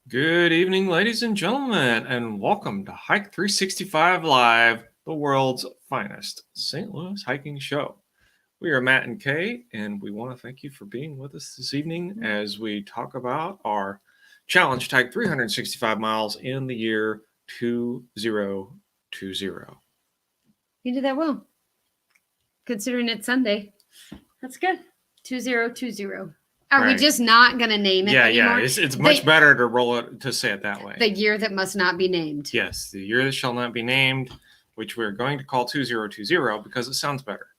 Good evening, ladies and gentlemen, and welcome to Hike 365 Live, the world's finest St. Louis hiking show. We are Matt and Kay, and we want to thank you for being with us this evening as we talk about our challenge to hike 365 miles in the year 2020. You did that well. Considering it's Sunday. That's good. 2020. Are we Right. just not going to name it anymore? It's much better to roll it to say it that way. The year that must not be named. Yes, the year that shall not be named, which we're going to call 2020 because it sounds better.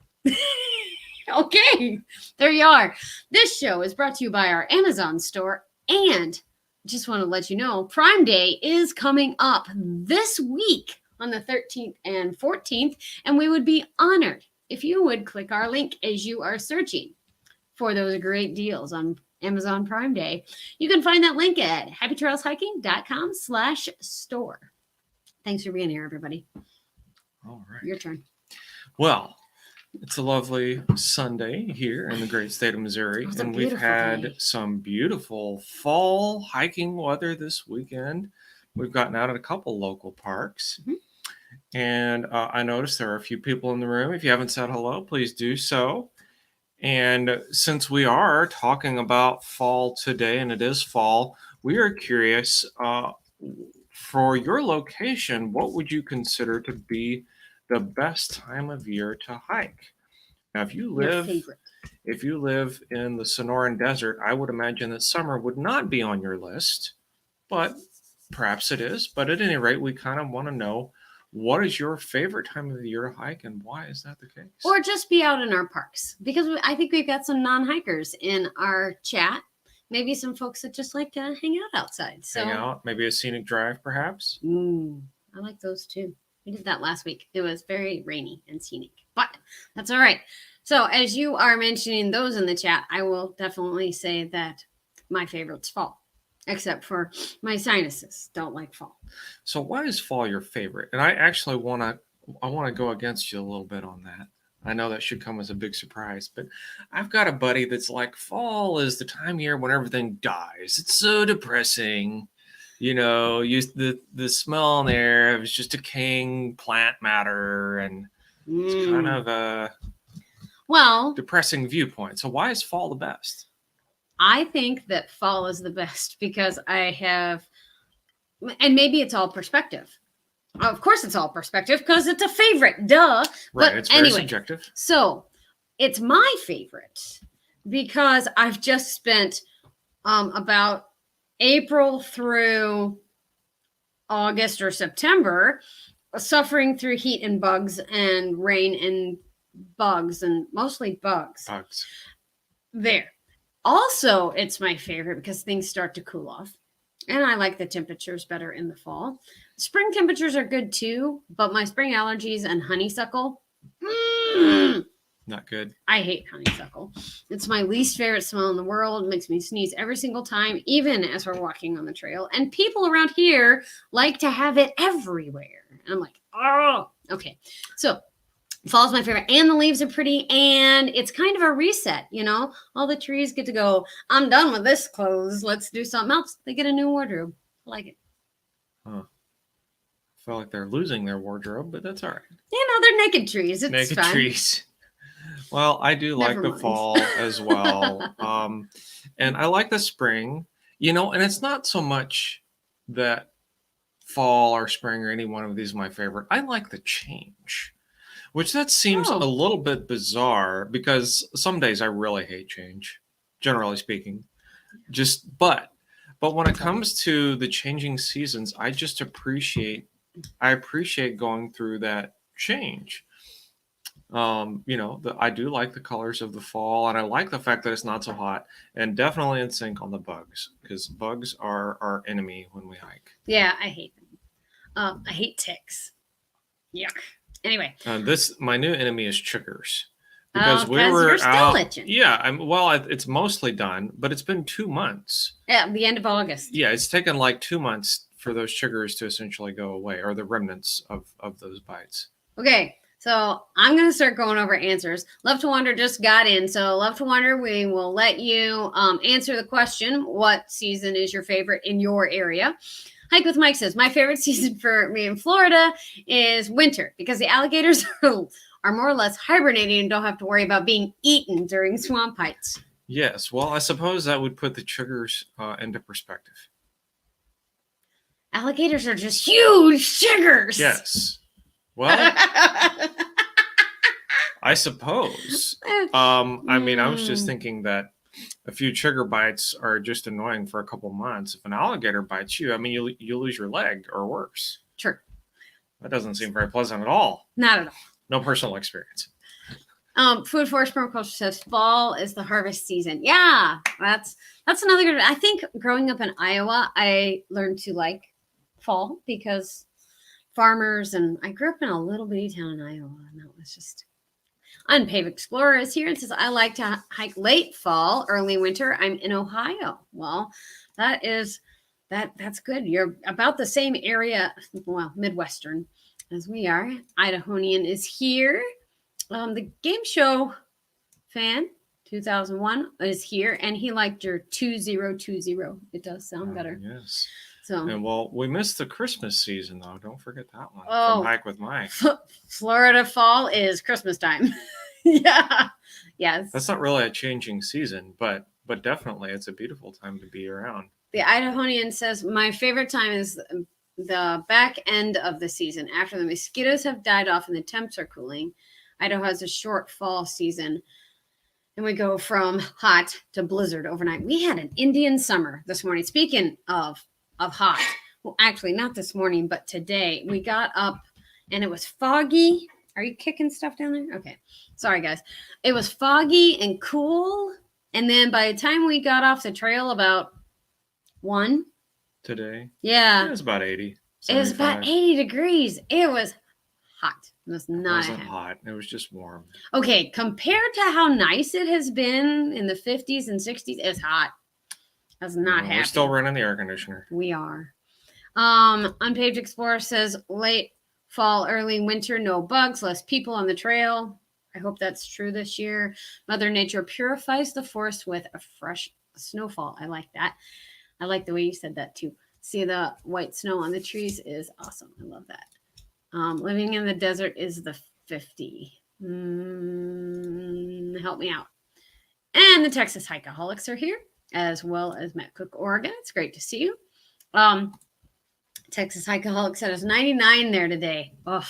Okay, there you are. This show is brought to you by our Amazon store, and just want to let you know, Prime Day is coming up this week on the 13th and 14th, and we would be honored if you would click our link as you are searching for those great deals on Amazon Prime Day. You can find that link at happytrailshiking.com/store. Thanks for being here, everybody. All right. Your turn. Well, it's a lovely Sunday here in the great state of Missouri, and we've had some beautiful fall hiking weather this weekend. We've gotten out at a couple local parks, and I noticed there are a few people in the room. If you haven't said hello, please do so. And since we are talking about fall today, and it is fall, we are curious, for your location, what would you consider to be the best time of year to hike? Now, if you live in the Sonoran Desert, I would imagine that summer would not be on your list, but perhaps it is. But at any rate, we kind of want to know, what is your favorite time of the year to hike, and why is that the case? Or just be out in our parks, because I think we've got some non-hikers in our chat. Maybe some folks that just like to hang out outside. Hang out, maybe a scenic drive, perhaps. I like those too. We did that last week. It was very rainy and scenic, but that's all right. So as you are mentioning those in the chat, I will definitely say that my favorite's fall. Except for my sinuses don't like fall. So why is fall your favorite? And I actually want to go against you a little bit on that. I know that should come as a big surprise, but I've got a buddy that's like, fall is the time of year when everything dies. It's so depressing. You know, the smell in there of just decaying plant matter, and it's kind of a depressing viewpoint. So why is fall the best? I think that fall is the best because I have, and maybe it's all perspective. Of course it's all perspective because it's a favorite, duh. Right, but it's very subjective. So it's my favorite because I've just spent about April through August or September suffering through heat and bugs and rain and bugs, and mostly bugs. There. Also, it's my favorite because things start to cool off, and I like the temperatures better in the fall. Spring temperatures are good too, but my spring allergies and honeysuckle, not good. I hate honeysuckle. It's my least favorite smell in the world. It makes me sneeze every single time, even as we're walking on the trail. And people around here like to have it everywhere. And I'm like, oh, okay. So fall's my favorite, and the leaves are pretty, and it's kind of a reset, you know? All the trees get to go, I'm done with this clothes. Let's do something else. They get a new wardrobe. I like it. Huh. I feel like they're losing their wardrobe, but that's all right. You know, they're naked trees. It's naked fun. Trees. Well, I do like the fall as well. And I like the spring, you know, and it's not so much that fall or spring or any one of these is my favorite. I like the change. Which that seems a little bit bizarre because some days I really hate change, generally speaking. But when it comes to the changing seasons, I just appreciate going through that change. You know, I do like the colors of the fall, and I like the fact that it's not so hot, and definitely in sync on the bugs, because bugs are our enemy when we hike. Yeah, I hate them. I hate ticks. Yuck. Anyway, my new enemy is chiggers, because we were out. Yeah, it's mostly done, but it's been 2 months. Yeah, the end of August. Yeah, it's taken like 2 months for those chiggers to essentially go away, or the remnants of those bites. Okay, So I'm going to start going over answers. Love to Wander just got in. So Love to Wander, we will let you answer the question, what season is your favorite in your area? Hike with Mike says, my favorite season for me in Florida is winter because the alligators are more or less hibernating and don't have to worry about being eaten during swamp hikes. Yes. Well, I suppose that would put the chiggers into perspective. Alligators are just huge chiggers. Yes. Well, I suppose. I mean, I was just thinking that a few chigger bites are just annoying for a couple months. If an alligator bites you, I mean, you lose your leg or worse. True. That doesn't seem very pleasant at all. Not at all. No personal experience. Food Forest Permaculture says fall is the harvest season. Yeah, that's another good. I think growing up in Iowa, I learned to like fall because farmers, and I grew up in a little bitty town in Iowa, and that was just. Unpaved Explorer is here and says, I like to hike late fall, early winter. I'm in Ohio. Well, that's good. You're about the same area, well, Midwestern as we are. Idahonian is here. The game show fan, 2001, is here, and he liked your 2020. It does sound better. Yes. So, and well, we missed the Christmas season, though. Don't forget that one. Oh, from Hike with Mike. Florida fall is Christmas time. Yeah. Yes. That's not really a changing season, but definitely it's a beautiful time to be around. The Idahonian says, my favorite time is the back end of the season. After the mosquitoes have died off and the temps are cooling, Idaho has a short fall season. And we go from hot to blizzard overnight. We had an Indian summer this morning. Speaking of hot, well, actually not this morning, but today we got up and it was foggy. Are you kicking stuff down there? Okay. Sorry, guys. It was foggy and cool. And then by the time we got off the trail about 1 today. Yeah. It was about 80. It was about 80 degrees. It was hot. It was not It wasn't hot. It was just warm. Okay. Compared to how nice it has been in the 50s and 60s, it's hot. I was not happy. We're still running the air conditioner. We are. Unpaved Explorer says late fall, early winter, no bugs, less people on the trail. I hope that's true this year. Mother Nature purifies the forest with a fresh snowfall. I like that. I like the way you said that too. See the white snow on the trees is awesome. I love that. Living in the desert is the 50. Help me out. And the Texas Hikeaholics are here, as well as Matt Cook, Oregon. It's great to see you. Texas Hikeaholic said it's 99 there today. Oh,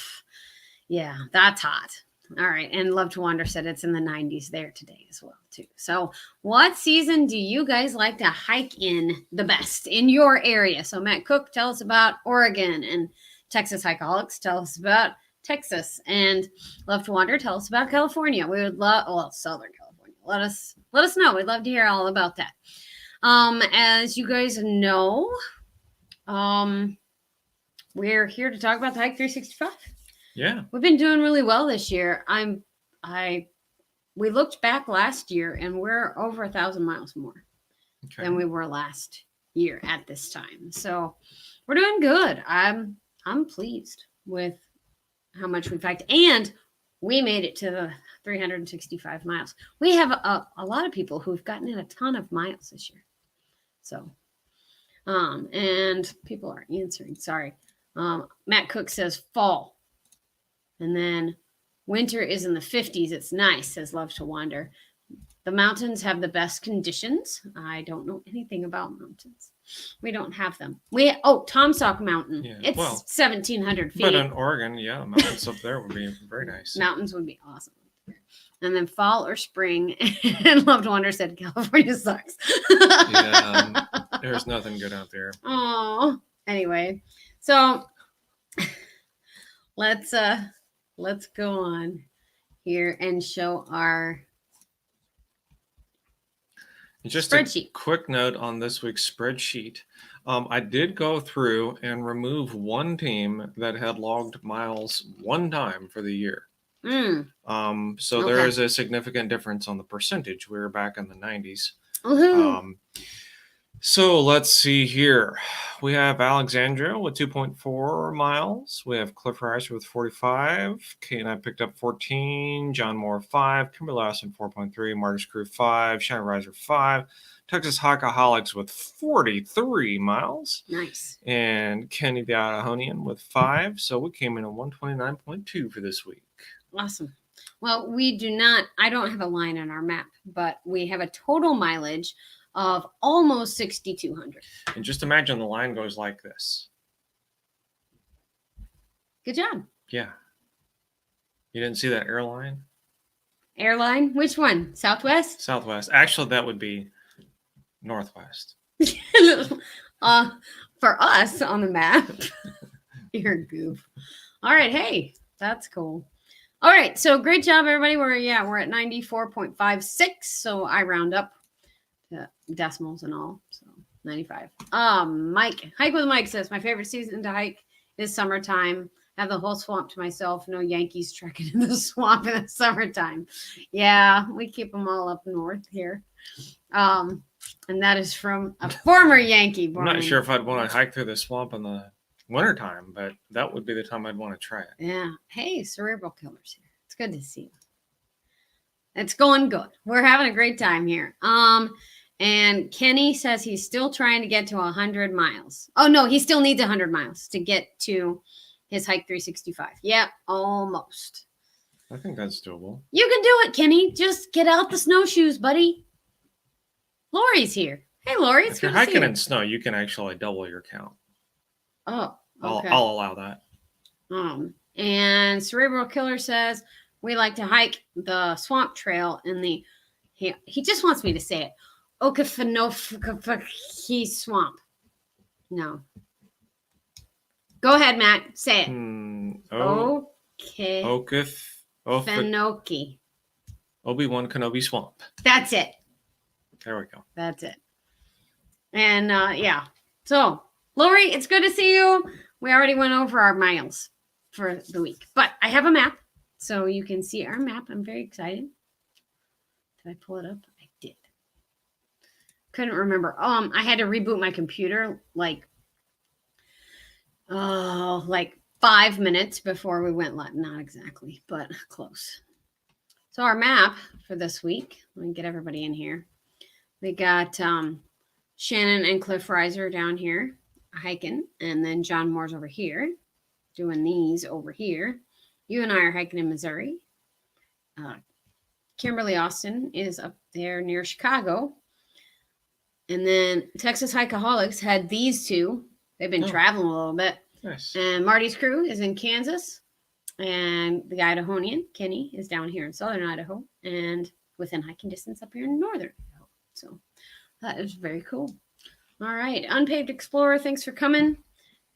yeah, that's hot. All right. And Love to Wander said it's in the 90s there today as well, too. So what season do you guys like to hike in the best in your area? So Matt Cook, tell us about Oregon, and Texas Hikeaholics, tell us about Texas, and Love to Wander, tell us about California. We would love, well, Southern California. Let us know. We'd love to hear all about that. As you guys know, we're here to talk about the Hike 365. Yeah. We've been doing really well this year. We looked back last year and we're over 1,000 miles more than we were last year at this time. So we're doing good. I'm pleased with how much we've hiked, and we made it to the 365 miles. We have a lot of people who've gotten in a ton of miles this year. So, and people aren't answering. Sorry. Matt Cook says fall. And then winter is in the 50s. It's nice, says Love to Wander. The mountains have the best conditions. I don't know anything about mountains. We don't have them. Tom Sauk Mountain. Yeah, it's 1,700 feet. But in Oregon, yeah, mountains up there would be very nice. Mountains would be awesome. And then fall or spring. And Love to Wander said California sucks. Yeah, there's nothing good out there. Oh, anyway. So let's go on here and show our just spreadsheet. A quick note on this week's spreadsheet. I did go through and remove one team that had logged miles one time for the year. So there is a significant difference on the percentage. We were back in the 90s. So let's see here. We have Alexandria with 2.4 miles. We have Cliff Riser with 45. Kate and I picked up 14. John Moore 5. Kimberly Lawson 4.3. Marty's Crew 5. Shannon Riser 5. Texas Hikeaholics with 43 miles. Nice. And Kenny the Idahoan with 5. So we came in at 129.2 for this week. Awesome. Well, I don't have a line on our map, but we have a total mileage of almost 6,200. And just imagine the line goes like this. Good job. Yeah. You didn't see that airline? Airline? Which one? Southwest? Southwest. Actually, that would be Northwest. For us on the map. You're a goof. All right. Hey, that's cool. All right. So great job, everybody. We're at 94.56. So I round up to decimals and all. So 95. Mike, Hike with Mike says, my favorite season to hike is summertime. Have the whole swamp to myself. No Yankees trekking in the swamp in the summertime. Yeah, we keep them all up north here. And that is from a former Yankee. I'm not sure if I'd want to hike through the swamp in the wintertime, but that would be the time I'd want to try it. Yeah. Hey, Cerebral Killers here. It's good to see you. It's going good. We're having a great time here. And Kenny says he's still trying to get to 100 miles. Oh, no, he still needs 100 miles to get to his Hike 365. Yeah, almost. I think that's doable. You can do it, Kenny. Just get out the snowshoes, buddy. Lori's here. Hey, Lori. If you're hiking in snow, you can actually double your count. Oh, okay. I'll allow that. And Cerebral Killer says we like to hike the swamp trail in the. He just wants me to say it. Okefenokee Swamp. No. Go ahead, Matt. Say it. Okefenokee. Obi-Wan Kenobi Swamp. That's it. There we go. That's it. And yeah. So, Lori, it's good to see you. We already went over our miles for the week, but I have a map, so you can see our map. I'm very excited. Did I pull it up? I did. Couldn't remember. I had to reboot my computer like 5 minutes before we went live. Not exactly, but close. So our map for this week, let me get everybody in here. We got Shannon and Cliff Riser down here hiking, and then John Moore's over here doing these over here. You and I are hiking in Missouri. Kimberly Austin is up there near Chicago. And then Texas Hikeaholics had these two. They've been traveling a little bit. Nice. And Marty's crew is in Kansas. And the Idahoan, Kenny, is down here in southern Idaho and within hiking distance up here in northern Idaho. So that is very cool. All right. Unpaved Explorer, thanks for coming.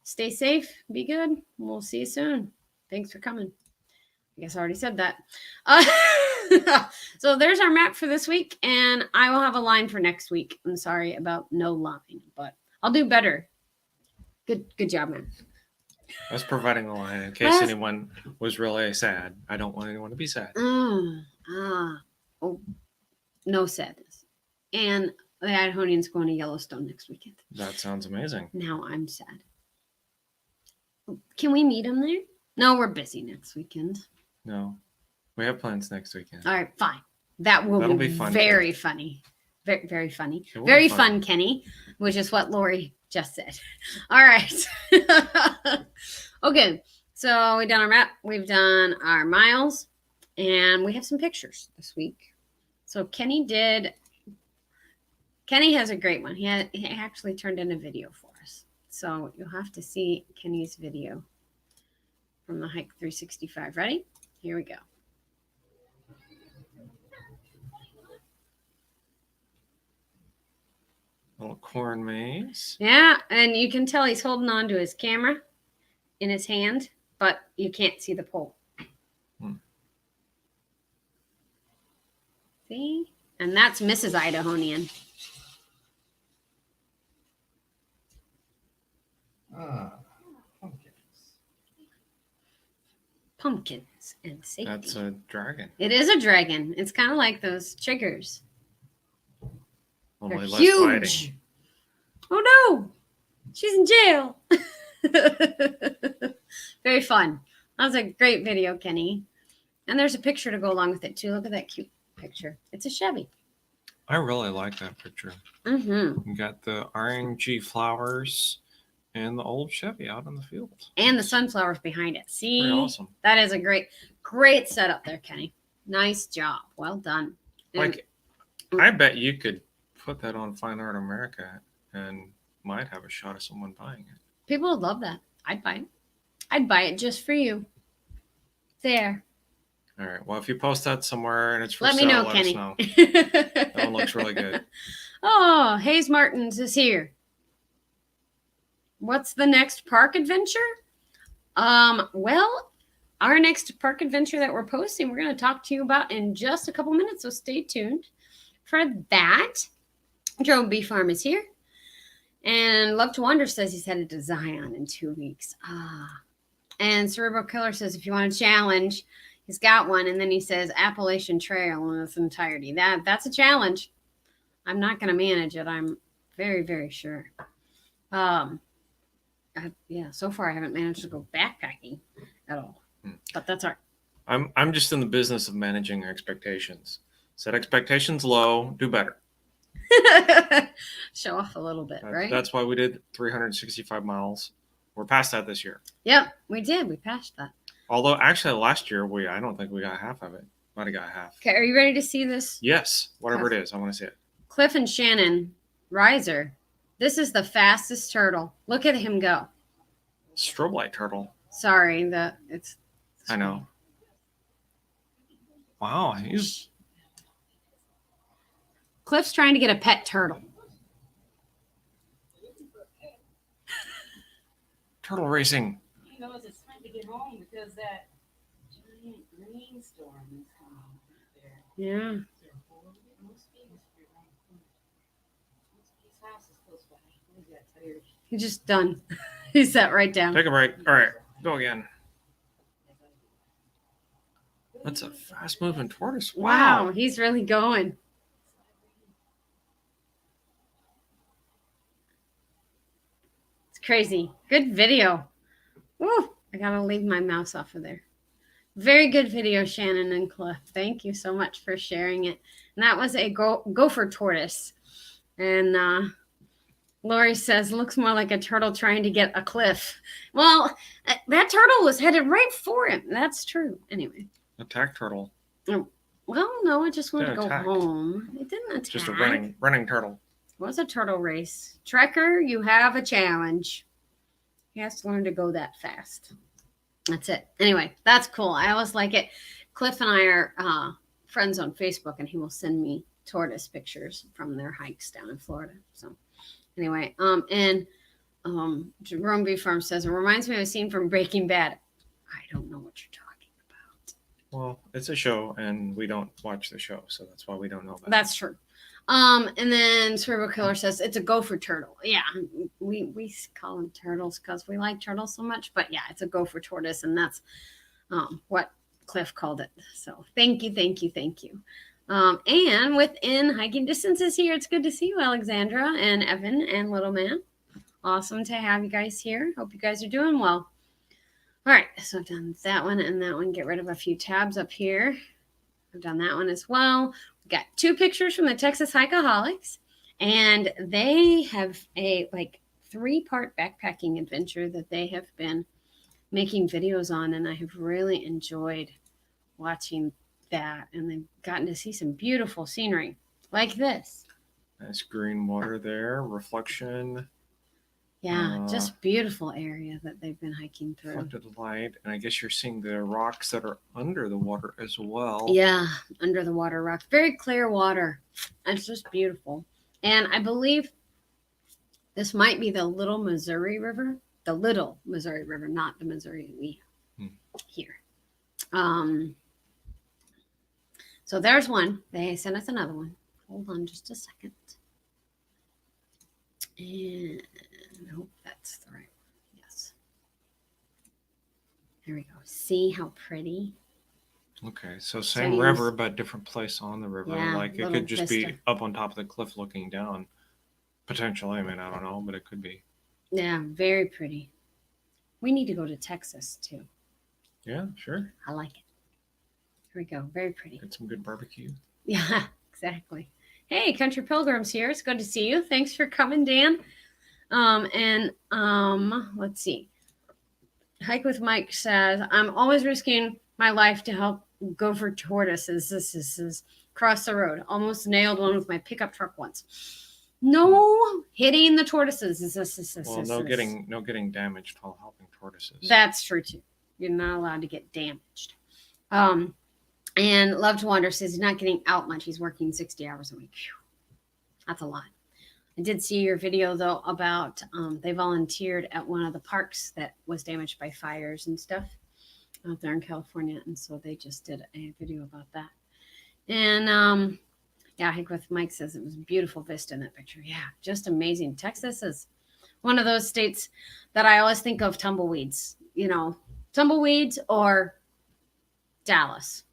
Stay safe. Be good. We'll see you soon. Thanks for coming. I guess I already said that. So there's our map for this week, and I will have a line for next week. I'm sorry about no line, but I'll do better. Good job, man. I was providing a line in case anyone was really sad. I don't want anyone to be sad. No sadness. And the Idahoan's going to Yellowstone next weekend. That sounds amazing. Now I'm sad. Can we meet them there? No, we're busy next weekend. No, we have plans next weekend. All right, fine. That'll be fun. Very funny. Very, very funny. Very fun, Kenny, which is what Lori just said. All right. Okay. So we've done our map. We've done our miles. And we have some pictures this week. So Kenny has a great one. He actually turned in a video for us. So you'll have to see Kenny's video from the Hike 365. Ready? Here we go. Little corn maze. Yeah, and you can tell he's holding on to his camera in his hand, but you can't see the pole. See? And that's Mrs. Idahoan. Pumpkins and safety. That's a dragon. It is a dragon. It's kind of like those chiggers. Only They're less huge. fighting. Oh no, she's in jail. Very fun. That was a great video, Kenny. And there's a picture to go along with it too. Look at that cute picture. It's a Chevy. I really like that picture. Mm-hmm. You got the RNG flowers and the old Chevy out in the field. And the sunflowers behind it. See? Pretty awesome. That is a great setup there, Kenny. Nice job. Well done. Like, I bet you could put that on Fine Art America and might have a shot of someone buying it. People would love that. I'd buy it. I'd buy it just for you. There. All right. Well, if you post that somewhere and it's for Let sale, me know, let Kenny. us know. That one looks really good. Oh, Hayes Martins is here. What's the next park adventure? Well, our next park adventure that we're posting, we're going to talk to you about in just a couple minutes, so stay tuned for that. Drone Bee Farm is here. And Love to Wander says he's headed to Zion in 2 weeks. And Cerebral Killer says if you want a challenge, he's got one. And then he says Appalachian Trail in its entirety. That's a challenge. I'm not going to manage it. I'm very, very sure. So far I haven't managed to go backpacking at all. But that's all right. I'm just in the business of managing expectations. Set expectations low, do better. Show off a little bit, right? That's why we did 365 miles. We're past that this year. Yep, we did. We passed that. Although, actually, last year, I don't think we got half of it. Might have got half. Okay, are you ready to see this? Yes, whatever it is. I want to see it. Cliff and Shannon Riser. This is the fastest turtle. Look at him go. Strobe light turtle. Sorry, it's I know. Wow, Cliff's trying to get a pet turtle. Turtle racing. He knows it's time to get home because that giant rainstorm is coming there. Yeah. His house is close by. He got tired. He's just done. He sat right down. Take a break. All right, go again. That's a fast moving tortoise. Wow, he's really going. It's crazy. Good video. Woo, I gotta leave my mouse off of there. Very good video, Shannon and Cliff. Thank you so much for sharing it. And that was a gopher tortoise. And Lori says, looks more like a turtle trying to get a cliff. Well, that turtle was headed right for him. That's true. Anyway. Attack turtle. Well, no, it just wanted to go attack. home. It didn't attack. Just a running turtle. It was a turtle race. Trekker, you have a challenge. He has to learn to go that fast. That's it. Anyway, that's cool. I always like it. Cliff and I are friends on Facebook, and he will send me tortoise pictures from their hikes down in Florida. So anyway, Jerome B. Farm says, it reminds me of a scene from Breaking Bad. I don't know what you're talking about. Well, it's a show, and we don't watch the show, so that's why we don't know about it. That's true. And then Cerebral Killer says it's a gopher turtle. Yeah, we call them turtles because we like turtles so much. But yeah, it's a gopher tortoise, and that's what Cliff called it. So thank you. And within hiking distances here, it's good to see you, Alexandra and Evan and Little Man. Awesome to have you guys here. Hope you guys are doing well. All right, so I've done that one and that one. Get rid of a few tabs up here. I've done that one as well. We got 2 pictures from the Texas Hikeaholics, and they have a 3-part backpacking adventure that they have been making videos on, and I have really enjoyed watching that, and they've gotten to see some beautiful scenery like this. Nice green water there, reflection. Yeah, just beautiful area that they've been hiking through. Reflected light, and I guess you're seeing the rocks that are under the water as well. Yeah, under the water rocks. Very clear water. It's just beautiful. And I believe this might be the Little Missouri River. The Little Missouri River, not the Missouri we have here. So there's one. They sent us another one. Hold on just a second. And I hope that's the right one. Yes. There we go. See how pretty? Okay, so same river, but different place on the river. Yeah, like it little could just vista. be up on top of the cliff looking down. Potentially. I mean, I don't know, but it could be. Yeah, very pretty. We need to go to Texas too. Yeah, sure. I like it. Here we go. Very pretty. Get some good barbecue. Yeah, exactly. Hey, Country Pilgrims here. It's good to see you. Thanks for coming, Dan. Let's see. Hike with Mike says, I'm always risking my life to help gopher tortoises. This is cross the road. Almost nailed one with my pickup truck once. No hitting the tortoises. Well, no getting damaged while helping tortoises. That's true too. You're not allowed to get damaged. And Love to Wander says he's not getting out much. He's working 60 hours a week. Whew. That's a lot. I did see your video though about they volunteered at one of the parks that was damaged by fires and stuff out there in California, and so they just did a video about that. And yeah, Hike with Mike says it was a beautiful vista in that picture. Yeah, just amazing. Texas is one of those states that I always think of tumbleweeds. You know, tumbleweeds or Dallas.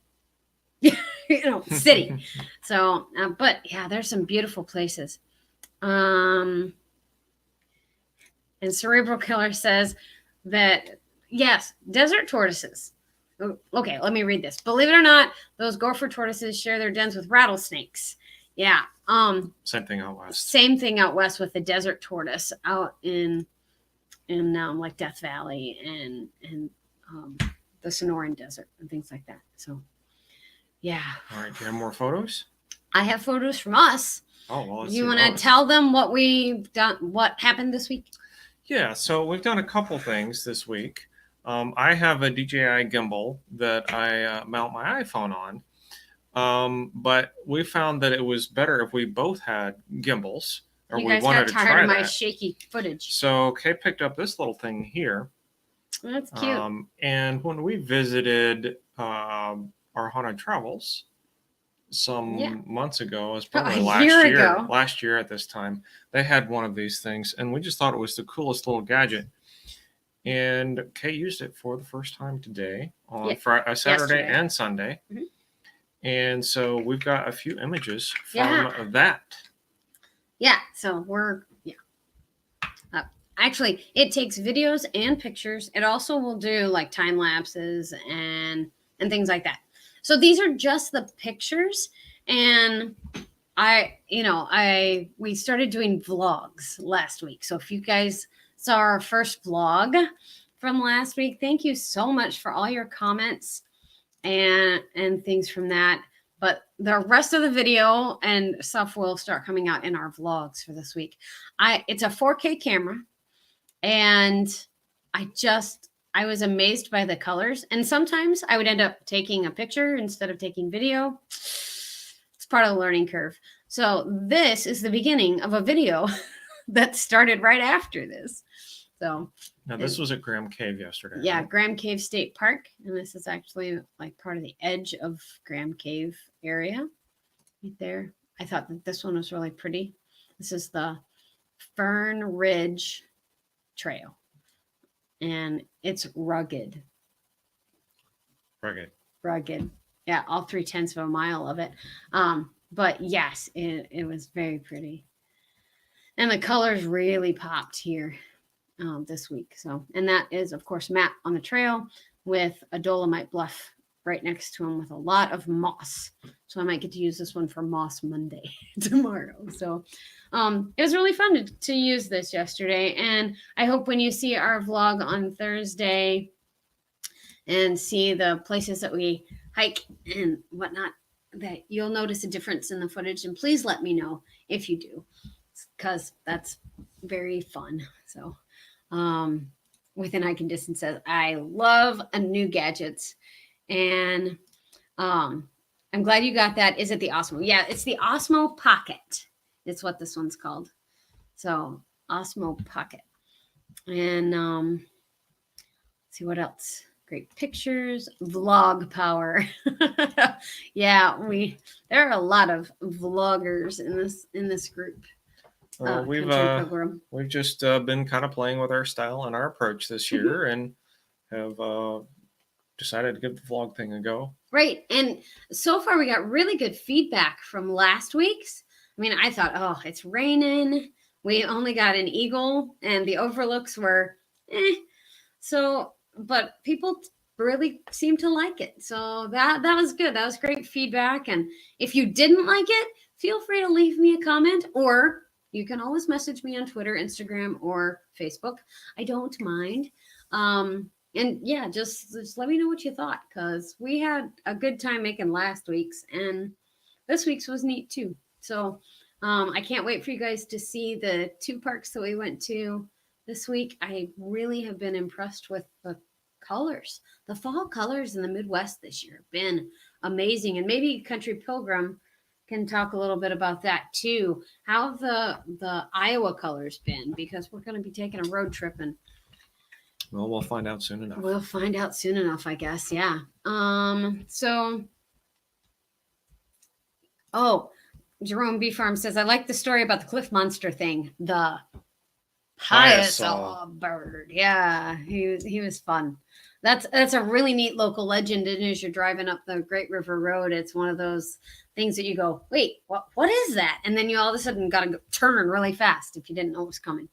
City. So, but yeah, there's some beautiful places. And Cerebral Killer says that, yes, desert tortoises. Okay, let me read this. Believe it or not, those gopher tortoises share their dens with rattlesnakes. Yeah. Same thing out west. Same thing out west with the desert tortoise out in like Death Valley and the Sonoran Desert and things like that. So, yeah. All right. Do you have more photos? I have photos from us. Oh, well, You want to tell them what we've done, what happened this week? Yeah, so we've done a couple things this week. I have a DJI gimbal that I mount my iPhone on, but we found that it was better if we both had gimbals, or You we guys wanted got to tired try of my that. shaky footage. So Kay picked up this little thing here. That's cute. And when we visited our Haunted Travels some months ago, it was probably last year at this time, they had one of these things, and we just thought it was the coolest little gadget. And Kay used it for the first time today on Saturday and Sunday. Mm-hmm. And so we've got a few images from that. Yeah, so actually, it takes videos and pictures. It also will do like time lapses and things like that. So these are just the pictures, and we started doing vlogs last week. So if you guys saw our first vlog from last week, thank you so much for all your comments and things from that. But the rest of the video and stuff will start coming out in our vlogs for this week. It's a 4K camera, and I was amazed by the colors. And sometimes I would end up taking a picture instead of taking video. It's part of the learning curve. So this is the beginning of a video that started right after this. So now this was at Graham Cave yesterday. Yeah, right? Graham Cave State Park. And this is actually like part of the edge of Graham Cave area right there. I thought that this one was really pretty. This is the Fern Ridge Trail. And it's rugged. Yeah, all 3/10 of a mile of it. But yes, it was very pretty. And the colors really popped here this week. So, and that is, of course, Matt on the trail with a Dolomite Bluff right next to him with a lot of moss. So I might get to use this one for Moss Monday tomorrow. So it was really fun to use this yesterday. And I hope when you see our vlog on Thursday and see the places that we hike and whatnot, that you'll notice a difference in the footage. And please let me know if you do, because that's very fun. So Within Hiking Distance says, I love new gadgets. And I'm glad you got that. Is it the Osmo? Yeah, it's the Osmo Pocket. It's what this one's called. So Osmo Pocket. And let's see what else. Great pictures, vlog power. Yeah, there are a lot of vloggers in this group. We've just been kind of playing with our style and our approach this year, and have decided to give the vlog thing a go. Right, and so far we got really good feedback from last week's. I mean, I thought, oh, it's raining. We only got an eagle, and the overlooks were so, but people really seemed to like it. So that was good. That was great feedback. And if you didn't like it, feel free to leave me a comment, or you can always message me on Twitter, Instagram, or Facebook. I don't mind. And yeah, just let me know what you thought, because we had a good time making last week's, and this week's was neat too. So I can't wait for you guys to see the 2 parks that we went to this week. I really have been impressed with the colors. The fall colors in the Midwest this year have been amazing. And maybe Country Pilgrim can talk a little bit about that too. How have the Iowa colors been? Because we're going to be taking a road trip, and Well, we'll find out soon enough. we'll find out soon enough, I guess. Yeah. Jerome B. Farm says, I like the story about the cliff monster thing. The Piesaw bird. Yeah, he was fun. That's a really neat local legend. And as you're driving up the Great River Road, it's one of those things that you go, wait, what is that? And then you all of a sudden got to turn really fast if you didn't know it was coming.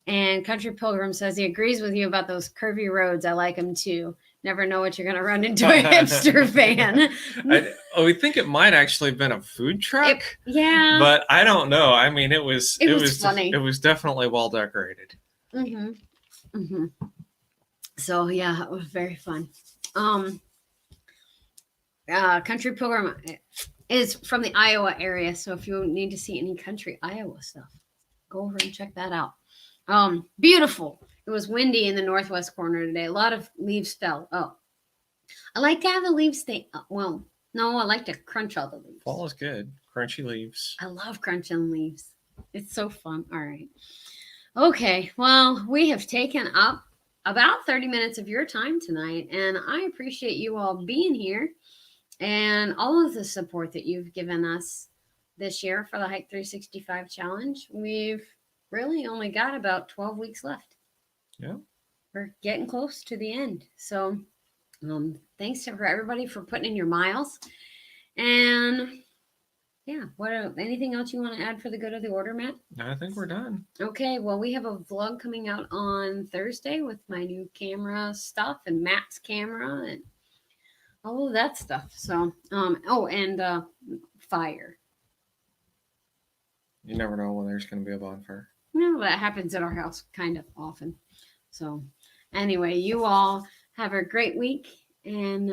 And Country Pilgrim says he agrees with you about those curvy roads. I like them too. Never know what you're going to run into a hipster van. We think it might actually have been a food truck. Yeah. But I don't know. I mean, it was funny. It was definitely well decorated. Mm-hmm. Mm-hmm. So yeah, it was very fun. Country Pilgrim is from the Iowa area. So if you need to see any country Iowa stuff, go over and check that out. Beautiful. It was windy in the northwest corner today. A lot of leaves fell. Oh, I like to have the leaves stay. Well, no, I like to crunch all the leaves. Fall is good. Crunchy leaves. I love crunching leaves. It's so fun. All right. Okay. Well, we have taken up about 30 minutes of your time tonight, and I appreciate you all being here and all of the support that you've given us this year for the Hike 365 challenge. We've really only got about 12 weeks left. Yeah. We're getting close to the end. So thanks for everybody for putting in your miles. And yeah, anything else you want to add for the good of the order, Matt? I think we're done. Okay, well, we have a vlog coming out on Thursday with my new camera stuff and Matt's camera and all of that stuff. So, fire. You never know when there's going to be a bonfire. No, that happens at our house kind of often. So, anyway, you all have a great week, and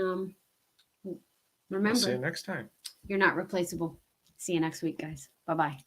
remember, I'll see you next time. you're not replaceable. See you next week, guys. Bye-bye.